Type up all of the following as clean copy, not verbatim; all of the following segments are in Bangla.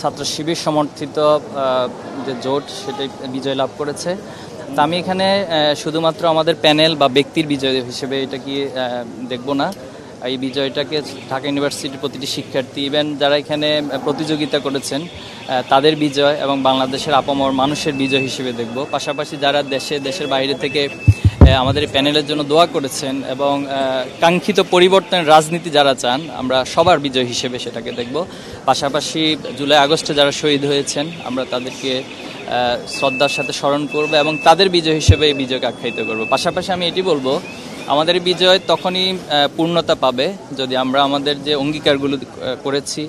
ছাত্র শিবির সমর্থিত যে জোট সেটাই বিজয় লাভ করেছে। তা আমি এখানে শুধুমাত্র আমাদের প্যানেল বা ব্যক্তির বিজয় হিসেবে এটা কি দেখব না। এই বিজয়টাকে ঢাকা ইউনিভার্সিটির প্রতিটি শিক্ষার্থী, ইভেন যারা এখানে প্রতিযোগিতা করেছেন তাদের বিজয় এবং বাংলাদেশের আপামর মানুষের বিজয় হিসেবে দেখব। পাশাপাশি যারা দেশের বাইরে থেকে আমাদের এই প্যানেলের জন্য দোয়া করেছেন এবং কাঙ্ক্ষিত পরিবর্তনের রাজনীতি যারা চান, আমরা সবার বিজয় হিসেবে সেটাকে দেখব। পাশাপাশি জুলাই আগস্টে যারা শহীদ হয়েছেন আমরা তাদেরকে শ্রদ্ধার সাথে স্মরণ করব এবং তাদের বিজয় হিসেবে এই বিজয়কে আখ্যায়িত করব। পাশাপাশি আমি এটি বলবো, আমাদের বিজয় তখনই পূর্ণতা পাবে যদি আমরা আমাদের যে অঙ্গীকারগুলো করেছি,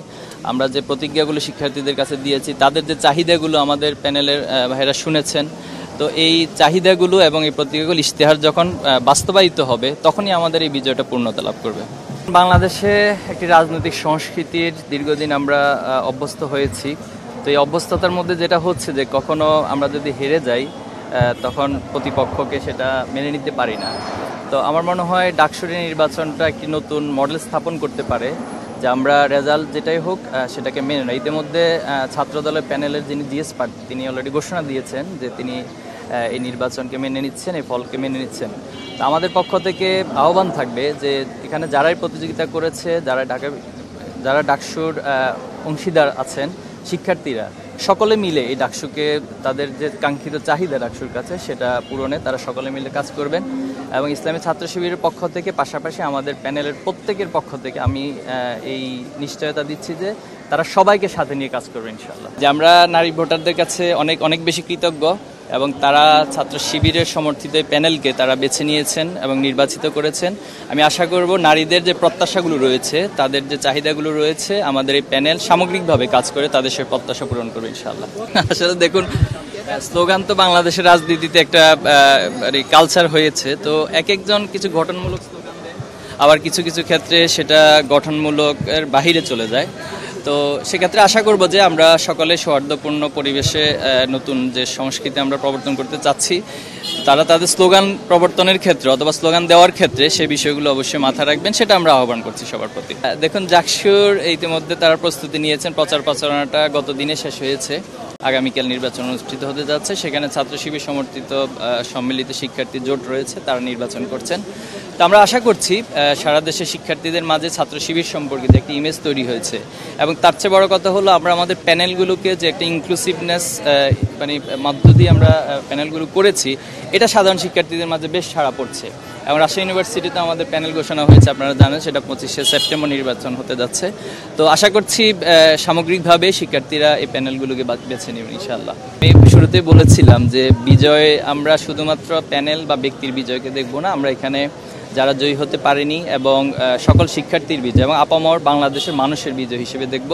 আমরা যে প্রতিজ্ঞাগুলো শিক্ষার্থীদের কাছে দিয়েছি, তাদের যে চাহিদাগুলো আমাদের প্যানেলের ভাইরা শুনেছেন, তো এই চাহিদাগুলো এবং এই প্রতিজ্ঞাগুলো ইশতেহার যখন বাস্তবায়িত হবে তখনই আমাদের এই বিজয়টা পূর্ণতা লাভ করবে। বাংলাদেশে একটি রাজনৈতিক সংস্কৃতির দীর্ঘদিন আমরা অভ্যস্ত হয়েছি। তো এই অভ্যস্ততার মধ্যে যেটা হচ্ছে যে কখনো আমরা যদি হেরে যাই তখন প্রতিপক্ষকে সেটা মেনে নিতে পারি না। তো আমার মনে হয় ডাকসুর নির্বাচনটা একটি নতুন মডেল স্থাপন করতে পারে যে আমরা রেজাল্ট যেটাই হোক সেটাকে মেনে নেই। ইতিমধ্যে ছাত্রদলের প্যানেলের যিনি জিএস প্রার্থী তিনি অলরেডি ঘোষণা দিয়েছেন যে তিনি এই নির্বাচনকে মেনে নিচ্ছেন, এই ফলকে মেনে নিচ্ছেন। তো আমাদের পক্ষ থেকে আহ্বান থাকবে যে এখানে যারাই প্রতিযোগিতা করেছে, যারা ডাকসুর অংশীদার আছেন, শিক্ষার্থীরা সকলে মিলে এই ডাকসুকে তাদের যে কাঙ্ক্ষিত চাহিদা ডাকসুর কাছে সেটা পূরণে তারা সকলে মিলে কাজ করবেন। এবং ইসলামী ছাত্র শিবিরের পক্ষ থেকে পাশাপাশি আমাদের প্যানেলের প্রত্যেকের পক্ষ থেকে আমি এই নিশ্চয়তা দিচ্ছি যে তারা সবাইকে সাথে নিয়ে কাজ করবে ইনশাআল্লাহ। যে আমরা নারী ভোটারদের কাছে অনেক বেশি কৃতজ্ঞ এবং তারা ছাত্র শিবিরের সমর্থিত প্যানেলকে তারা বেছে নিয়েছেন এবং নির্বাচিত করেছেন। আমি আশা করব নারীদের যে প্রত্যাশাগুলো রয়েছে, তাদের যে চাহিদাগুলো রয়েছে, আমাদের এই প্যানেল সামগ্রিকভাবে কাজ করে তাদের সেই প্রত্যাশা পূরণ করবে ইনশাআল্লাহ। আসলে দেখুন, স্লোগান তো বাংলাদেশের রাজনীতিতে একটা কালচার হয়েছে। তো একজন কিছু গঠনমূলক স্লোগান দেয়, আবার কিছু ক্ষেত্রে সেটা গঠনমূলকের বাহিরে চলে যায়। তো সেক্ষেত্রে আশা করব যে আমরা সকলে সৌহার্দ্যপূর্ণ পরিবেশে নতুন যে সংস্কৃতি আমরা প্রবর্তন করতে চাচ্ছি, তারা তাদের স্লোগান প্রবর্তনের ক্ষেত্রে অথবা স্লোগান দেওয়ার ক্ষেত্রে সেই বিষয়গুলো অবশ্যই মাথায় রাখবেন, সেটা আমরা আহ্বান করছি সবার প্রতি। দেখুন, ডাকসুর ইতিমধ্যে তারা প্রস্তুতি নিয়েছেন, প্রচারণাটা গত দিনে শেষ হয়েছে। আগামীকাল নির্বাচন অনুষ্ঠিত হতে যাচ্ছে, সেখানে ছাত্র শিবির সমর্থিত সম্মিলিত শিক্ষার্থী জোট রয়েছে, তারা নির্বাচন করছেন। তো আমরা আশা করছি সারা দেশের শিক্ষার্থীদের মাঝে ছাত্র শিবির সম্পর্কিত একটি ইমেজ তৈরি হয়েছে এবং তার চেয়ে বড় কথা হলো আমরা আমাদের প্যানেলগুলোকে যে একটা ইনক্লুসিভনেস মধ্য দিয়ে আমরা প্যানেলগুলো করেছি, এটা সাধারণ শিক্ষার্থীদের মাঝে বেশ সাড়া পড়ছে। এবং রাজশাহী ইউনিভার্সিটিতে আমাদের প্যানেল ঘোষণা হয়েছে, আপনারা জানেন, সেটা 25শে সেপ্টেম্বর নির্বাচন হতে যাচ্ছে। তো আশা করছি সামগ্রিকভাবে শিক্ষার্থীরা এই প্যানেলগুলোকে বেছে নেবেন ইনশাআল্লাহ। আমি শুরুতেই বলেছিলাম যে বিজয় আমরা শুধুমাত্র প্যানেল বা ব্যক্তির বিজয়কে দেখব না, আমরা এখানে যারা জয়ী হতে পারেনি এবং সকল শিক্ষার্থীর বিজয় এবং আপামর বাংলাদেশের মানুষের বিজয় হিসেবে দেখব।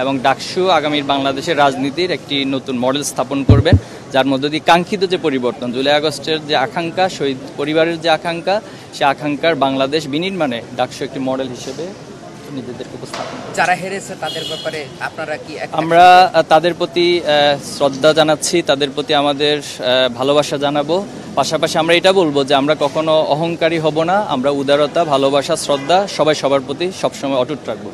এবং ডাকসু আগামীর বাংলাদেশের রাজনীতির একটি নতুন মডেল স্থাপন করবেন, যার মধ্য দিয়ে কাঙ্ক্ষিত যে পরিবর্তন, জুলাই আগস্টের যে আকাঙ্ক্ষা, শহীদ পরিবারের যে আকাঙ্ক্ষা, সে আকাঙ্ক্ষার বাংলাদেশ বিনির্মাণে ডাকসু একটি মডেল হিসেবে নিজেদেরকে উপস্থাপন। যারা হেরেছে তাদের ব্যাপারে আপনারা কি? আমরা তাদের প্রতি শ্রদ্ধা জানাচ্ছি, তাদের প্রতি আমাদের ভালোবাসা জানাবো। পাশাপাশি আমরা এটা বলবো যে আমরা কখনো অহংকারী হব না, আমরা উদারতা, ভালোবাসা, শ্রদ্ধা সবাই সবার প্রতি সবসময় অটুট রাখবো।